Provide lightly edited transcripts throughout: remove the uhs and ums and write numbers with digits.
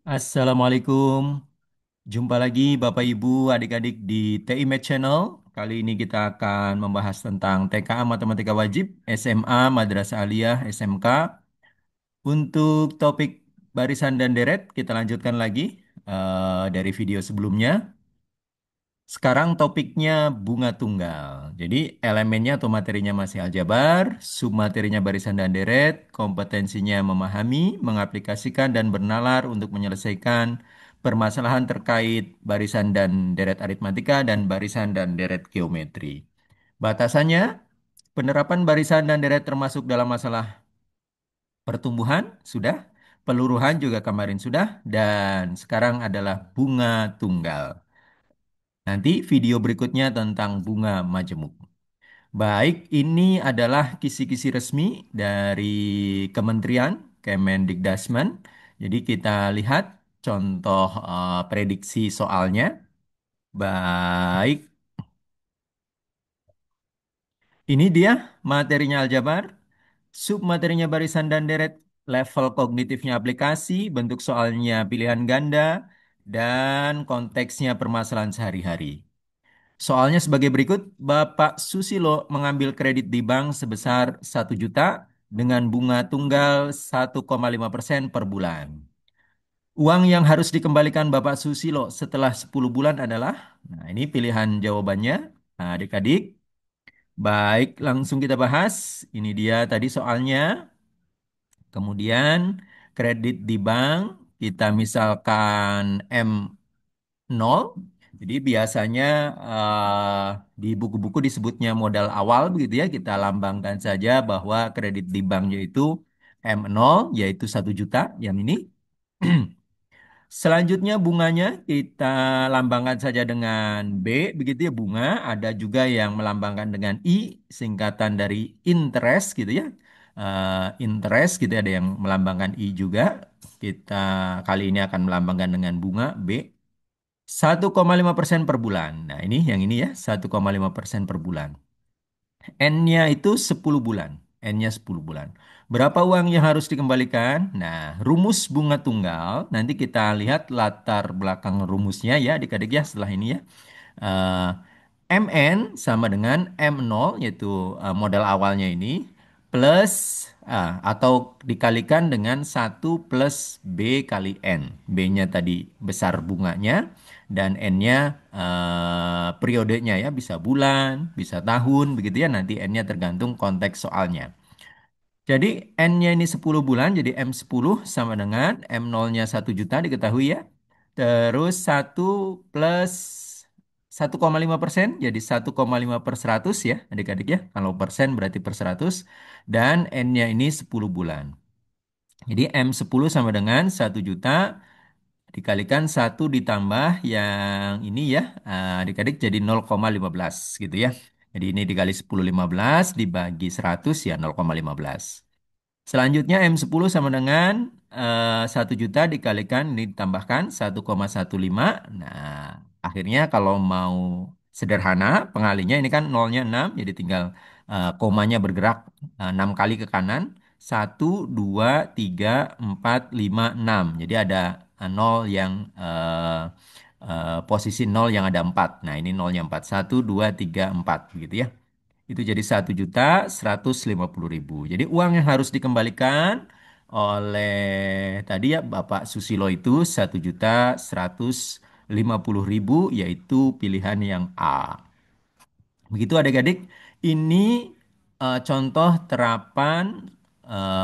Assalamualaikum. Jumpa lagi Bapak Ibu, adik-adik di TI Med Channel. Kali ini kita akan membahas tentang TKA Matematika Wajib, SMA, Madrasah Aliyah, SMK. Untuk topik barisan dan deret, kita lanjutkan lagi dari video sebelumnya. Sekarang topiknya bunga tunggal. Jadi elemennya atau materinya masih aljabar, submaterinya barisan dan deret, kompetensinya memahami, mengaplikasikan dan bernalar untuk menyelesaikan permasalahan terkait barisan dan deret aritmatika dan barisan dan deret geometri. Batasannya, penerapan barisan dan deret termasuk dalam masalah pertumbuhan sudah, peluruhan juga kemarin sudah, dan sekarang adalah bunga tunggal. Nanti video berikutnya tentang bunga majemuk. Baik, ini adalah kisi-kisi resmi dari Kementerian Kemendikdasmen. Jadi kita lihat contoh prediksi soalnya. Baik, ini dia materinya aljabar, submaterinya barisan dan deret, level kognitifnya aplikasi, bentuk soalnya pilihan ganda, dan konteksnya permasalahan sehari-hari. Soalnya sebagai berikut, Bapak Susilo mengambil kredit di bank sebesar 1 juta dengan bunga tunggal 1,5% per bulan. Uang yang harus dikembalikan Bapak Susilo setelah 10 bulan adalah, nah ini pilihan jawabannya, nah, adik-adik. Baik, langsung kita bahas. Ini dia tadi soalnya. Kemudian kredit di bank, kita misalkan M0. Jadi biasanya di buku-buku disebutnya modal awal begitu ya. Kita lambangkan saja bahwa kredit di banknya itu M0 yaitu 1 juta yang ini. Selanjutnya bunganya kita lambangkan saja dengan B begitu ya bunga. Ada juga yang melambangkan dengan I singkatan dari interest gitu ya. Interest gitu ada yang melambangkan I juga. Kita kali ini akan melambangkan dengan bunga B. 1,5% per bulan. Nah, ini yang ini ya, 1,5% per bulan. N-nya itu 10 bulan. N-nya 10 bulan. Berapa uang yang harus dikembalikan? Nah, rumus bunga tunggal, nanti kita lihat latar belakang rumusnya ya adik-adik ya setelah ini ya. Eh, MN sama dengan M0 yaitu modal awalnya ini plus atau dikalikan dengan 1 plus B kali N. B-nya tadi besar bunganya dan N-nya periodenya ya bisa bulan, bisa tahun begitu ya. Nanti N-nya tergantung konteks soalnya. Jadi N-nya ini 10 bulan, jadi M10 sama dengan M0-nya 1 juta diketahui ya. Terus 1 plus 1,5%, jadi 1,5 per 100 ya adik-adik ya. Kalau persen berarti per 100. Dan N-nya ini 10 bulan. Jadi M10 sama dengan 1 juta dikalikan 1 ditambah yang ini ya adik-adik jadi 0,15 gitu ya. Jadi ini dikali 10 15 dibagi 100 ya 0,15. Selanjutnya M10 sama dengan 1 juta dikalikan ini ditambahkan 1,15. Nah, akhirnya kalau mau sederhana pengalinya ini kan nolnya 6 jadi tinggal komanya bergerak 6 kali ke kanan. 1, 2, 3, 4, 5, 6. Jadi ada nol yang posisi nol yang ada 4. Nah, ini nolnya 4. 1, 2, 3, 4 gitu ya. Itu jadi 1.150.000. Jadi uang yang harus dikembalikan oleh tadi ya Bapak Susilo itu 1.150.000 yaitu pilihan yang A. Begitu adik-adik, ini contoh terapan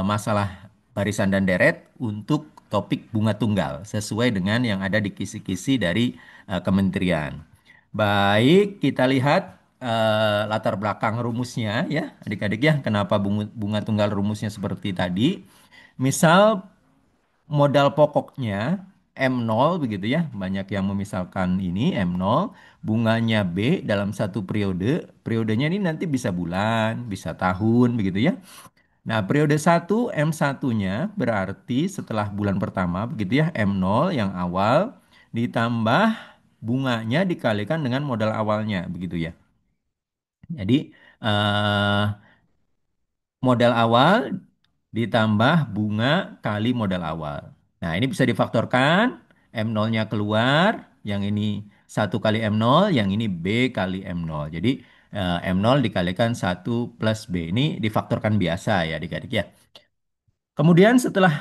masalah barisan dan deret untuk topik bunga tunggal sesuai dengan yang ada di kisi-kisi dari kementerian. Baik, kita lihat latar belakang rumusnya ya, adik-adik ya. Kenapa bunga tunggal rumusnya seperti tadi? Misal modal pokoknya M0 begitu ya. Banyak yang memisalkan ini M0, bunganya B dalam satu periode. Periodenya ini nanti bisa bulan, bisa tahun begitu ya. Nah, periode 1 M1-nya berarti setelah bulan pertama begitu ya M0 yang awal ditambah bunganya dikalikan dengan modal awalnya begitu ya. Jadi eh, modal awal ditambah bunga kali modal awal. Nah, ini bisa difaktorkan, M0-nya keluar, yang ini 1 kali M0, yang ini B kali M0. Jadi M0 dikalikan 1 plus B. Ini difaktorkan biasa ya adik-adik ya. Kemudian setelah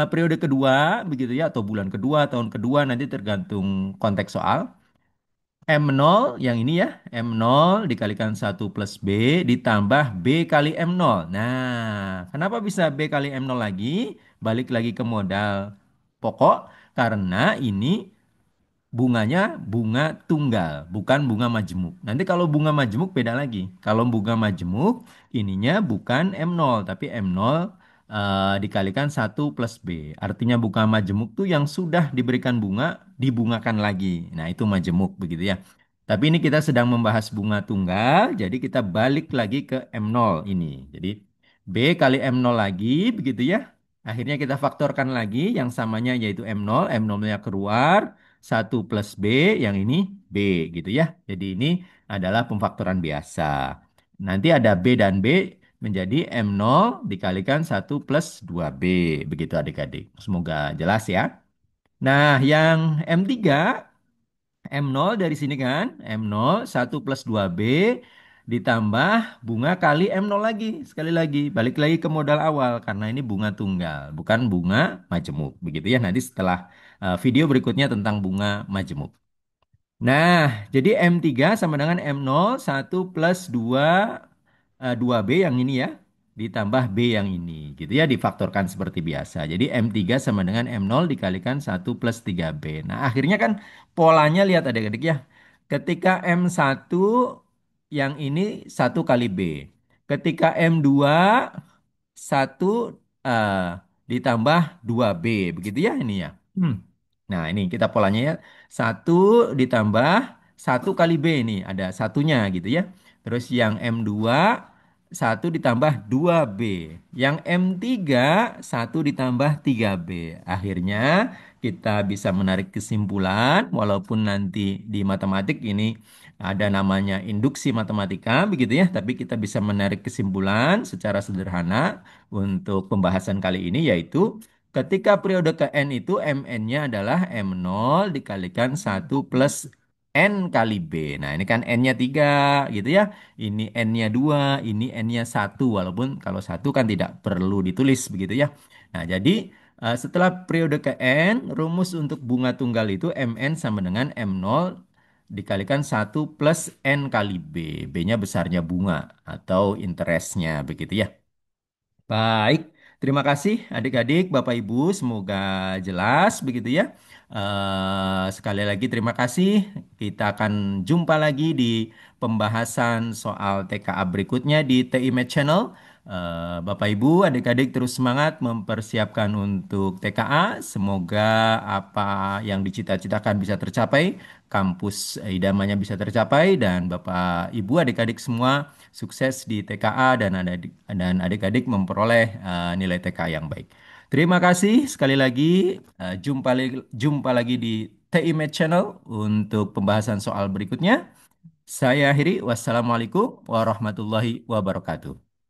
periode kedua, begitu ya, atau bulan kedua, tahun kedua, nanti tergantung konteks soal. M0 yang ini ya, M0 dikalikan 1 plus B ditambah B kali M0. Nah, kenapa bisa B kali M0 lagi? Balik lagi ke modal pokok, karena ini bunganya bunga tunggal, bukan bunga majemuk. Nanti kalau bunga majemuk beda lagi. Kalau bunga majemuk, ininya bukan M0, tapi M0 dikalikan 1 plus B. Artinya bunga majemuk tuh yang sudah diberikan bunga, dibungakan lagi. Nah, itu majemuk begitu ya. Tapi ini kita sedang membahas bunga tunggal, jadi kita balik lagi ke M0 ini. Jadi B kali M0 lagi, begitu ya. Akhirnya kita faktorkan lagi yang samanya yaitu M0, M0-nya keluar, 1 plus B, yang ini B gitu ya. Jadi ini adalah pemfaktoran biasa. Nanti ada B dan B menjadi M0 dikalikan 1 plus 2B. Begitu adik-adik. Semoga jelas ya. Nah, yang M3, M0 dari sini kan, M0 1 plus 2B ditambah bunga kali M0 lagi. Sekali lagi, balik lagi ke modal awal karena ini bunga tunggal, bukan bunga majemuk. Begitu ya, nanti setelah video berikutnya tentang bunga majemuk. Nah, jadi M3 sama dengan M0 1 plus 2B yang ini ya, ditambah B yang ini. Gitu ya, difaktorkan seperti biasa. Jadi M3 sama dengan M0 dikalikan 1 plus 3B. Nah, akhirnya kan polanya lihat adik-adik ya. Ketika M1 yang ini 1 kali B. Ketika M2 1 eh, ditambah 2B. Begitu ya ini ya. Nah, ini kita polanya ya. 1 ditambah 1 kali B ini. Ada satunya gitu ya. Terus yang M2 1 ditambah 2B. Yang M3 1 ditambah 3B. Akhirnya kita bisa menarik kesimpulan. Walaupun nanti di matematik ini ada namanya induksi matematika begitu ya. Tapi kita bisa menarik kesimpulan secara sederhana untuk pembahasan kali ini yaitu ketika periode ke N itu MN-nya adalah M0 dikalikan 1 plus N kali B. Nah, ini kan N-nya 3 gitu ya. Ini N-nya 2, ini N-nya 1. Walaupun kalau 1 kan tidak perlu ditulis begitu ya. Nah, jadi setelah periode ke N, rumus untuk bunga tunggal itu MN sama dengan M0 dikalikan 1 plus N kali B. B-nya besarnya bunga atau interestnya begitu ya. Baik, terima kasih adik-adik, Bapak Ibu, semoga jelas begitu ya. Sekali lagi terima kasih. Kita akan jumpa lagi di pembahasan soal TKA berikutnya di TI Med Channel. Bapak Ibu, adik-adik terus semangat mempersiapkan untuk TKA. Semoga apa yang dicita-citakan bisa tercapai, kampus idamannya bisa tercapai, dan Bapak Ibu, adik-adik semua sukses di TKA dan adik-adik memperoleh nilai TKA yang baik. Terima kasih sekali lagi. Jumpa lagi di TI Med Channel untuk pembahasan soal berikutnya. Saya akhiri. Wassalamualaikum warahmatullahi wabarakatuh.